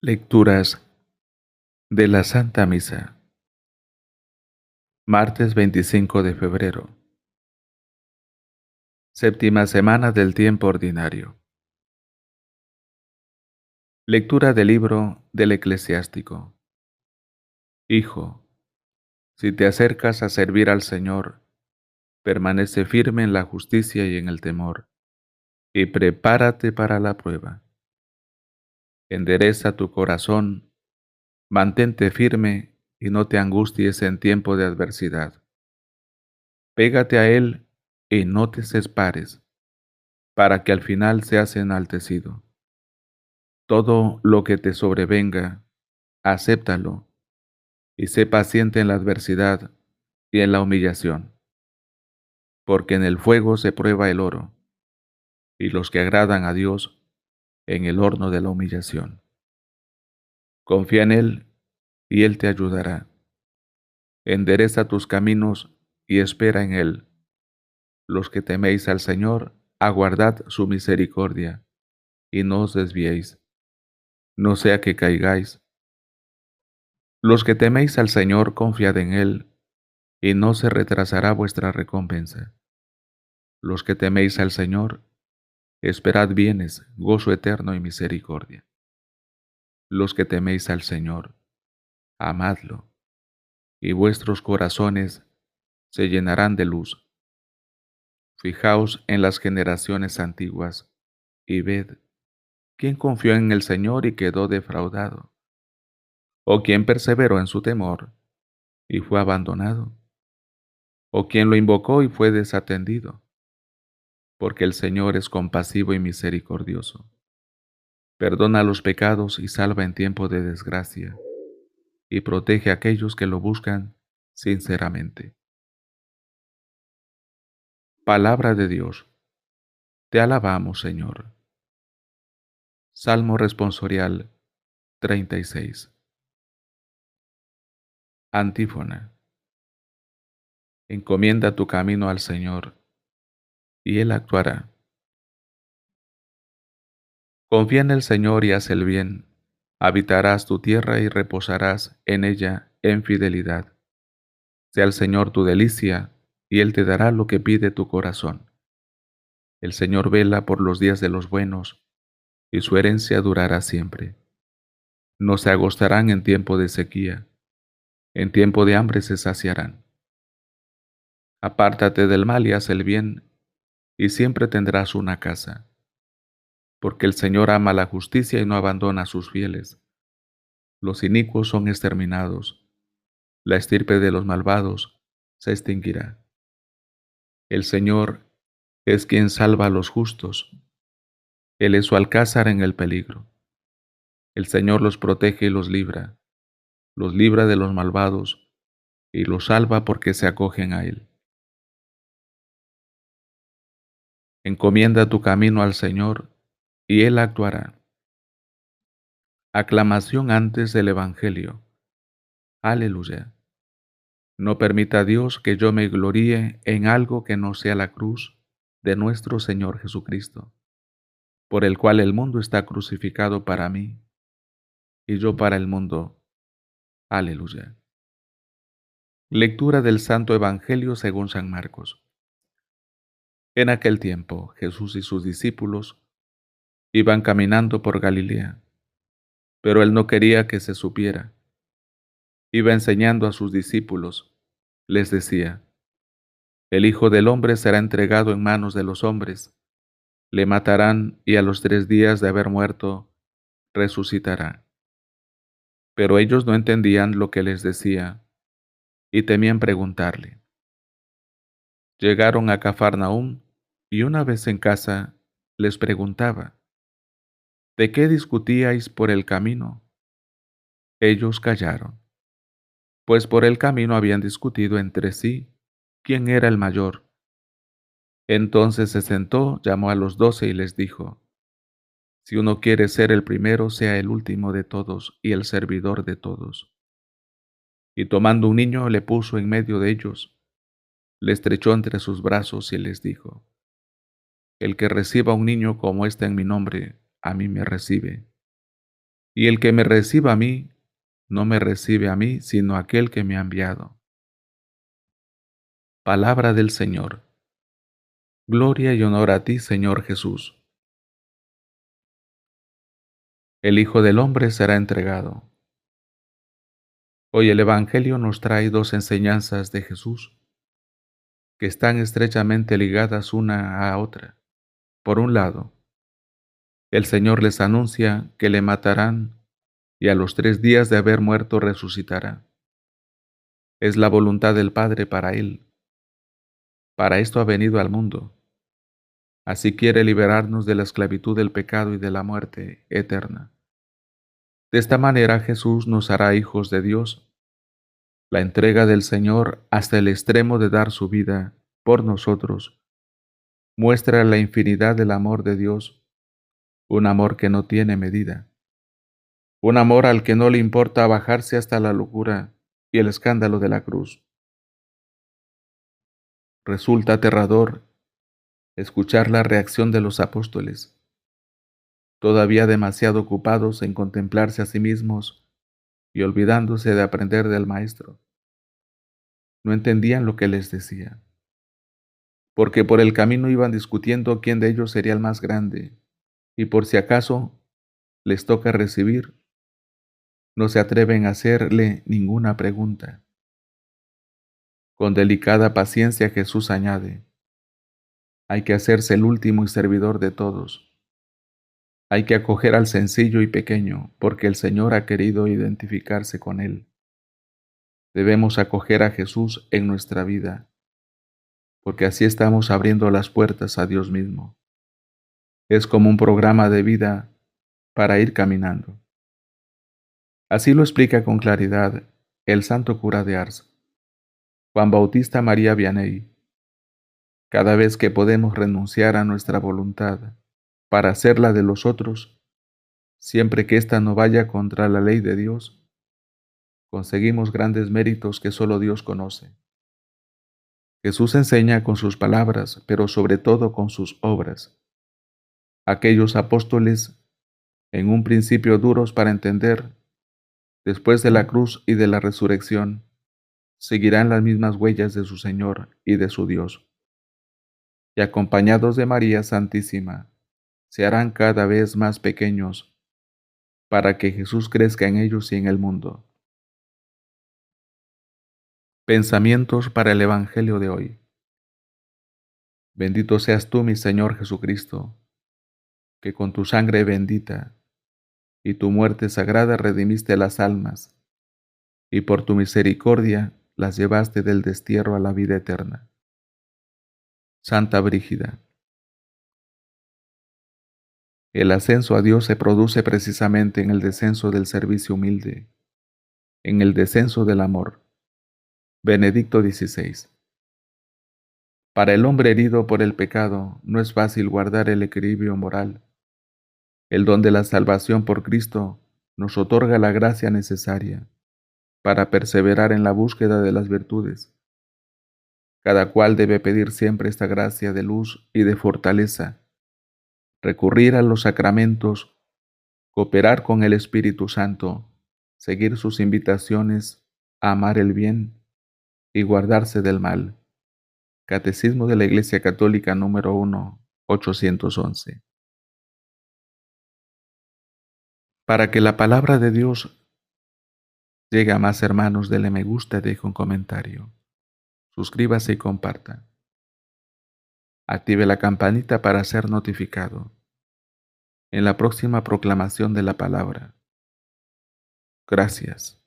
Lecturas de la Santa Misa. Martes 25 de febrero. Séptima semana del tiempo ordinario. Lectura del libro del Eclesiástico. Hijo, si te acercas a servir al Señor, permanece firme en la justicia y en el temor, y prepárate para la prueba. Endereza tu corazón, mantente firme y no te angusties en tiempo de adversidad. Pégate a Él y no te separes, para que al final seas enaltecido. Todo lo que te sobrevenga, acéptalo, y sé paciente en la adversidad y en la humillación, porque en el fuego se prueba el oro, y los que agradan a Dios en el horno de la humillación. Confía en Él, y Él te ayudará. Endereza tus caminos y espera en Él. Los que teméis al Señor, aguardad su misericordia, y no os desviéis, no sea que caigáis. Los que teméis al Señor, confiad en Él, y no se retrasará vuestra recompensa. Los que teméis al Señor, esperad bienes, gozo eterno y misericordia. Los que teméis al Señor, amadlo, y vuestros corazones se llenarán de luz. Fijaos en las generaciones antiguas, y ved, ¿quién confió en el Señor y quedó defraudado? ¿O quién perseveró en su temor y fue abandonado? ¿O quién lo invocó y fue desatendido? Porque el Señor es compasivo y misericordioso. Perdona los pecados y salva en tiempo de desgracia, y protege a aquellos que lo buscan sinceramente. Palabra de Dios. Te alabamos, Señor. Salmo responsorial 36. Antífona. Encomienda tu camino al Señor, y Él actuará. Confía en el Señor y haz el bien. Habitarás tu tierra y reposarás en ella en fidelidad. Sea el Señor tu delicia, y Él te dará lo que pide tu corazón. El Señor vela por los días de los buenos, y su herencia durará siempre. No se agostarán en tiempo de sequía, en tiempo de hambre se saciarán. Apártate del mal y haz el bien, y siempre tendrás una casa. Porque el Señor ama la justicia y no abandona a sus fieles. Los inicuos son exterminados, la estirpe de los malvados se extinguirá. El Señor es quien salva a los justos, Él es su alcázar en el peligro. El Señor los protege y los libra de los malvados, y los salva porque se acogen a Él. Encomienda tu camino al Señor, y Él actuará. Aclamación antes del Evangelio. Aleluya. No permita Dios que yo me gloríe en algo que no sea la cruz de nuestro Señor Jesucristo, por el cual el mundo está crucificado para mí, y yo para el mundo. Aleluya. Lectura del Santo Evangelio según San Marcos. En aquel tiempo, Jesús y sus discípulos iban caminando por Galilea, pero él no quería que se supiera. Iba enseñando a sus discípulos. Les decía: el Hijo del Hombre será entregado en manos de los hombres. Le matarán y a los 3 días de haber muerto, resucitará. Pero ellos no entendían lo que les decía y temían preguntarle. Llegaron a Cafarnaúm y una vez en casa les preguntaba: ¿de qué discutíais por el camino? Ellos callaron, pues por el camino habían discutido entre sí quién era el mayor. Entonces se sentó, llamó a los 12 y les dijo: si uno quiere ser el primero, sea el último de todos y el servidor de todos. Y tomando un niño, le puso en medio de ellos, le estrechó entre sus brazos y les dijo: el que reciba un niño como este en mi nombre, a mí me recibe. Y el que me reciba a mí, no me recibe a mí, sino aquel que me ha enviado. Palabra del Señor. Gloria y honor a ti, Señor Jesús. El Hijo del Hombre será entregado. Hoy el Evangelio nos trae dos enseñanzas de Jesús que están estrechamente ligadas una a otra. Por un lado, el Señor les anuncia que le matarán y a los 3 días de haber muerto resucitará. Es la voluntad del Padre para él. Para esto ha venido al mundo. Así quiere liberarnos de la esclavitud del pecado y de la muerte eterna. De esta manera Jesús nos hará hijos de Dios. La entrega del Señor hasta el extremo de dar su vida por nosotros muestra la infinidad del amor de Dios, un amor que no tiene medida, un amor al que no le importa bajarse hasta la locura y el escándalo de la cruz. Resulta aterrador escuchar la reacción de los apóstoles, todavía demasiado ocupados en contemplarse a sí mismos y olvidándose de aprender del Maestro. No entendían lo que les decía, porque por el camino iban discutiendo quién de ellos sería el más grande, y por si acaso les toca recibir, no se atreven a hacerle ninguna pregunta. Con delicada paciencia Jesús añade, hay que hacerse el último y servidor de todos. Hay que acoger al sencillo y pequeño, porque el Señor ha querido identificarse con él. Debemos acoger a Jesús en nuestra vida, porque así estamos abriendo las puertas a Dios mismo. Es como un programa de vida para ir caminando. Así lo explica con claridad el santo cura de Ars, Juan Bautista María Vianney. Cada vez que podemos renunciar a nuestra voluntad para hacer la de los otros, siempre que ésta no vaya contra la ley de Dios, conseguimos grandes méritos que solo Dios conoce. Jesús enseña con sus palabras, pero sobre todo con sus obras. Aquellos apóstoles, en un principio duros para entender, después de la cruz y de la resurrección, seguirán las mismas huellas de su Señor y de su Dios, y acompañados de María Santísima, se harán cada vez más pequeños para que Jesús crezca en ellos y en el mundo. Pensamientos para el Evangelio de hoy. Bendito seas tú, mi Señor Jesucristo, que con tu sangre bendita y tu muerte sagrada redimiste las almas, y por tu misericordia las llevaste del destierro a la vida eterna. Santa Brígida. El ascenso a Dios se produce precisamente en el descenso del servicio humilde, en el descenso del amor. Benedicto XVI. Para el hombre herido por el pecado no es fácil guardar el equilibrio moral. El don de la salvación por Cristo nos otorga la gracia necesaria para perseverar en la búsqueda de las virtudes. Cada cual debe pedir siempre esta gracia de luz y de fortaleza, recurrir a los sacramentos, cooperar con el Espíritu Santo, seguir sus invitaciones a amar el bien y guardarse del mal. Catecismo de la Iglesia Católica número 1, 811. Para que la palabra de Dios llegue a más hermanos, dele me gusta, deje un comentario. Suscríbase y comparta. Active la campanita para ser notificado en la próxima proclamación de la palabra. Gracias.